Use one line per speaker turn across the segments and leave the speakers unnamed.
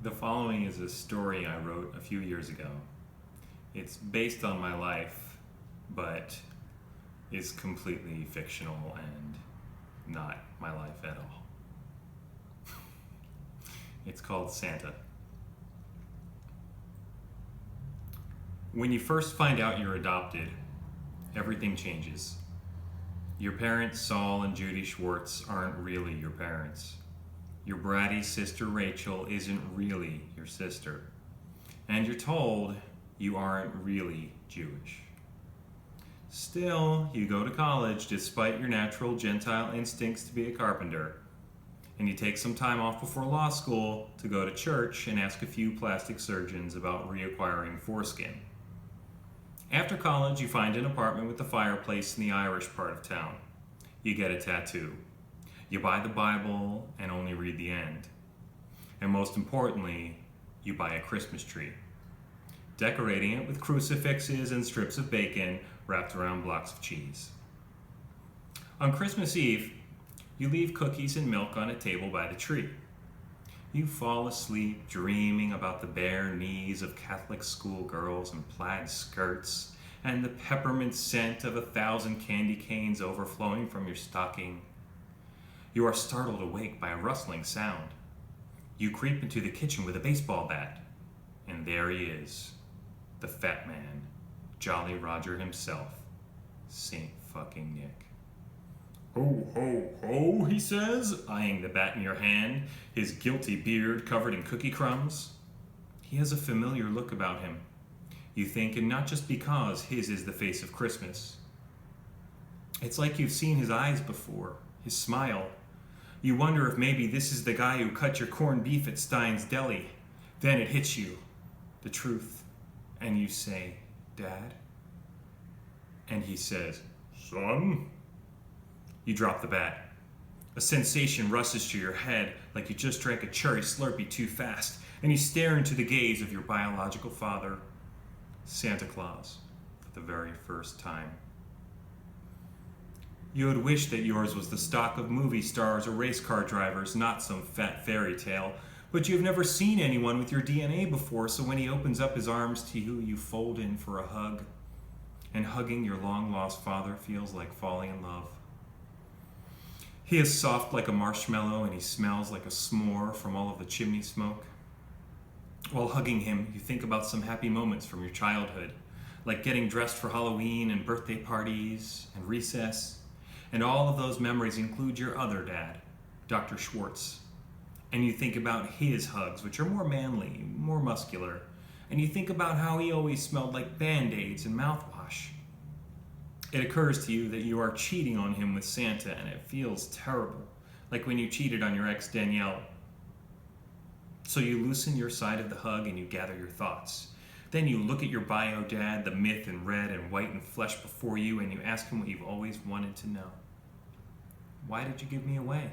The following is a story I wrote a few years ago. It's based on my life, but is completely fictional and not my life at all. It's called Santa. When you first find out you're adopted, everything changes. Your parents, Saul and Judy Schwartz, aren't really your parents. Your bratty sister Rachel isn't really your sister. And you're told you aren't really Jewish. Still, you go to college despite your natural Gentile instincts to be a carpenter. And you take some time off before law school to go to church and ask a few plastic surgeons about reacquiring foreskin. After college, you find an apartment with a fireplace in the Irish part of town. You get a tattoo. You buy the Bible and only read the end. And most importantly, you buy a Christmas tree, decorating it with crucifixes and strips of bacon wrapped around blocks of cheese. On Christmas Eve, you leave cookies and milk on a table by the tree. You fall asleep dreaming about the bare knees of Catholic schoolgirls in plaid skirts and the peppermint scent of 1,000 candy canes overflowing from your stocking. You are startled awake by a rustling sound. You creep into the kitchen with a baseball bat, and there he is, the fat man, Jolly Roger himself, Saint fucking Nick. "Ho, ho, ho," he says, eyeing the bat in your hand, his guilty beard covered in cookie crumbs. He has a familiar look about him, you think, and not just because his is the face of Christmas. It's like you've seen his eyes before, his smile. You wonder if maybe this is the guy who cut your corned beef at Stein's Deli. Then it hits you, the truth, and you say, "Dad?" And he says, "Son?" You drop the bat. A sensation rushes to your head like you just drank a cherry Slurpee too fast, and you stare into the gaze of your biological father, Santa Claus, for the very first time. You had wished that yours was the stock of movie stars or race car drivers, not some fat fairy tale, but you've never seen anyone with your DNA before, so when he opens up his arms to you, you fold in for a hug, and hugging your long-lost father feels like falling in love. He is soft like a marshmallow, and he smells like a s'more from all of the chimney smoke. While hugging him, you think about some happy moments from your childhood, like getting dressed for Halloween and birthday parties and recess. And all of those memories include your other dad, Dr. Schwartz. And you think about his hugs, which are more manly, more muscular. And you think about how he always smelled like Band-Aids and mouthwash. It occurs to you that you are cheating on him with Santa, and it feels terrible, like when you cheated on your ex Danielle. So you loosen your side of the hug and you gather your thoughts. Then you look at your bio dad, the myth in red and white and flesh before you, and you ask him what you've always wanted to know. Why did you give me away?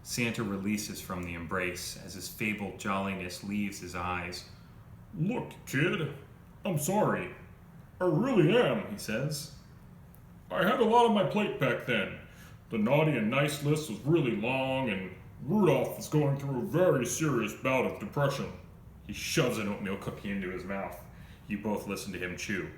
Santa releases from the embrace as his fabled jolliness leaves his eyes. "Look, kid, I'm sorry. I really am," he says. "I had a lot on my plate back then. The naughty and nice list was really long, and Rudolph was going through a very serious bout of depression." He shoves an oatmeal cookie into his mouth. You both listen to him chew.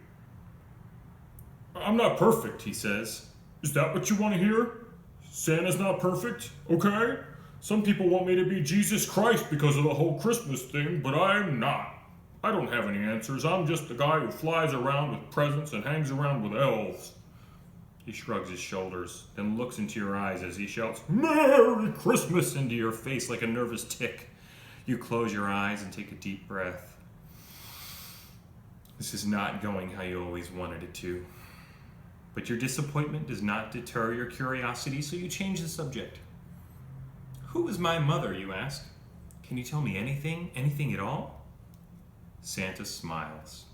"I'm not perfect," he says. "Is that what you want to hear? Santa's not perfect, okay? Some people want me to be Jesus Christ because of the whole Christmas thing, but I'm not. I don't have any answers. I'm just the guy who flies around with presents and hangs around with elves." He shrugs his shoulders, then looks into your eyes as he shouts, "Merry Christmas!" into your face like a nervous tick. You close your eyes and take a deep breath. This is not going how you always wanted it to. But your disappointment does not deter your curiosity, so you change the subject. "Who is my mother?" you ask. "Can you tell me anything at all?" Santa smiles.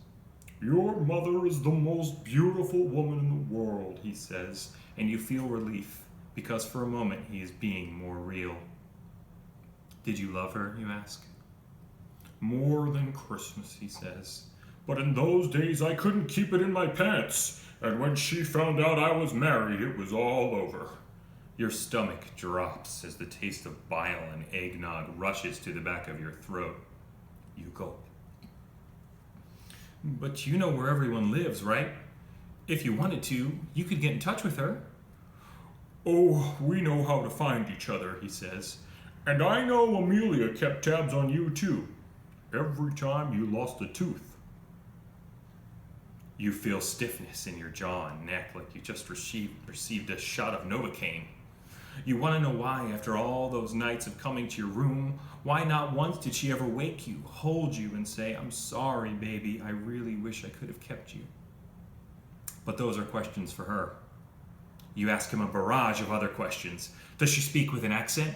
"Your mother is the most beautiful woman in the world," he says, and you feel relief, because for a moment he is being more real. "Did you love her?" you ask. "More than Christmas," he says. "But in those days I couldn't keep it in my pants, and when she found out I was married, it was all over. Your stomach drops as the taste of bile and eggnog rushes to the back of your throat. You gulp. But you know where everyone lives, right? If you wanted to, you could get in touch with her. Oh, we know how to find each other, he says. And I know Amelia kept tabs on you too. Every time you lost a tooth. You feel stiffness in your jaw and neck like you just received a shot of Novocaine. You want to know why, after all those nights of coming to your room, why not once did she ever wake you, hold you, and say, I'm sorry, baby, I really wish I could have kept you. But those are questions for her. You ask him a barrage of other questions. Does she speak with an accent?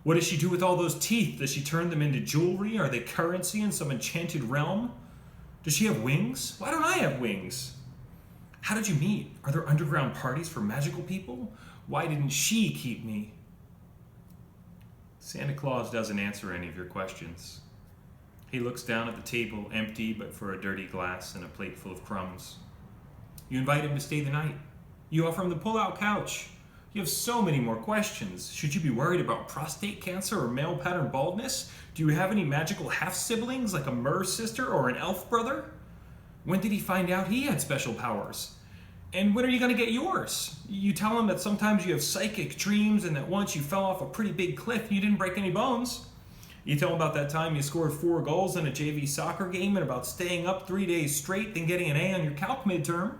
What does she do with all those teeth? Does she turn them into jewelry? Are they currency in some enchanted realm? Does she have wings? Why don't I have wings? How did you meet? Are there underground parties for magical people? Why didn't she keep me? Santa Claus doesn't answer any of your questions. He looks down at the table, empty but for a dirty glass and a plate full of crumbs. You invite him to stay the night. You offer him the pull-out couch. You have so many more questions. Should you be worried about prostate cancer or male pattern baldness? Do you have any magical half-siblings like a Mer sister or an elf brother? When did he find out he had special powers? And when are you going to get yours? You tell him that sometimes you have psychic dreams and that once you fell off a pretty big cliff and you didn't break any bones. You tell him about that time you scored 4 goals in a JV soccer game and about staying up 3 days straight and getting an A on your calc midterm.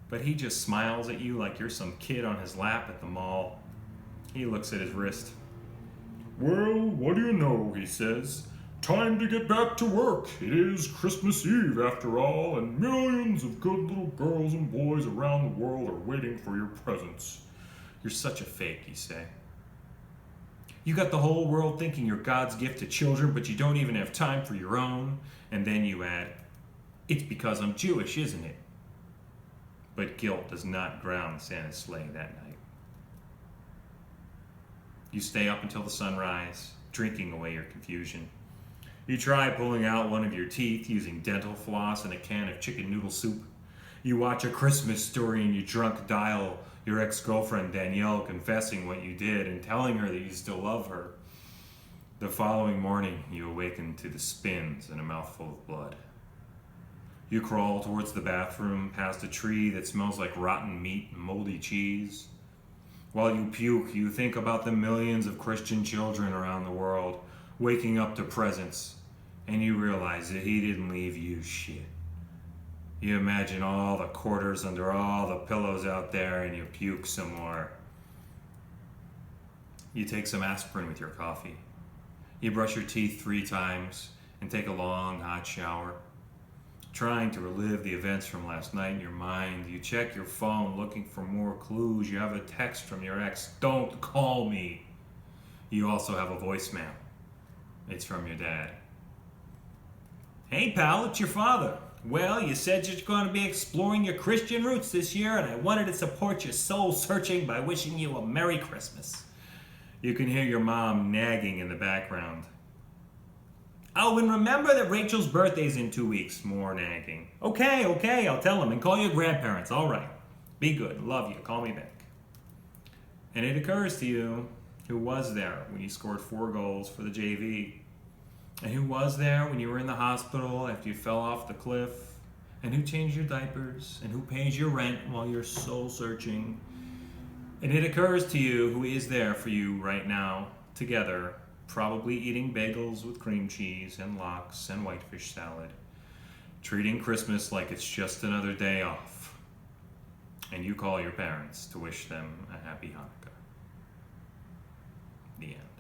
But he just smiles at you like you're some kid on his lap at the mall. He looks at his wrist. Well, what do you know, he says. Time to get back to work. It is Christmas Eve after all, and millions of good little girls and boys around the world are waiting for your presents. You're such a fake, you say. You got the whole world thinking you're God's gift to children, but you don't even have time for your own. And then you add, it's because I'm Jewish, isn't it? But guilt does not ground Santa's sleigh that night. You stay up until the sunrise, drinking away your confusion. You try pulling out one of your teeth using dental floss and a can of chicken noodle soup. You watch A Christmas Story and you drunk dial your ex-girlfriend Danielle confessing what you did and telling her that you still love her. The following morning, you awaken to the spins and a mouthful of blood. You crawl towards the bathroom, past a tree that smells like rotten meat and moldy cheese. While you puke, you think about the millions of Christian children around the world waking up to presents, and you realize that he didn't leave you shit. You imagine all the quarters under all the pillows out there, and you puke some more. You take some aspirin with your coffee. You brush your teeth 3 times and take a long, hot shower. Trying to relive the events from last night in your mind, you check your phone looking for more clues. You have a text from your ex, don't call me. You also have a voicemail. It's from your dad. Hey pal, it's your father. Well, you said you're going to be exploring your Christian roots this year, and I wanted to support your soul searching by wishing you a Merry Christmas. You can hear your mom nagging in the background. Oh, and remember that Rachel's birthday's in 2 weeks. More nagging. Okay, I'll tell him, and call your grandparents. All right. Be good. Love you. Call me back. And it occurs to you who was there when you scored 4 goals for the JV. And who was there when you were in the hospital after you fell off the cliff. And who changed your diapers. And who pays your rent while you're soul searching. And it occurs to you who is there for you right now, together, probably eating bagels with cream cheese and lox and whitefish salad, treating Christmas like it's just another day off. And you call your parents to wish them a happy Hanukkah. The end.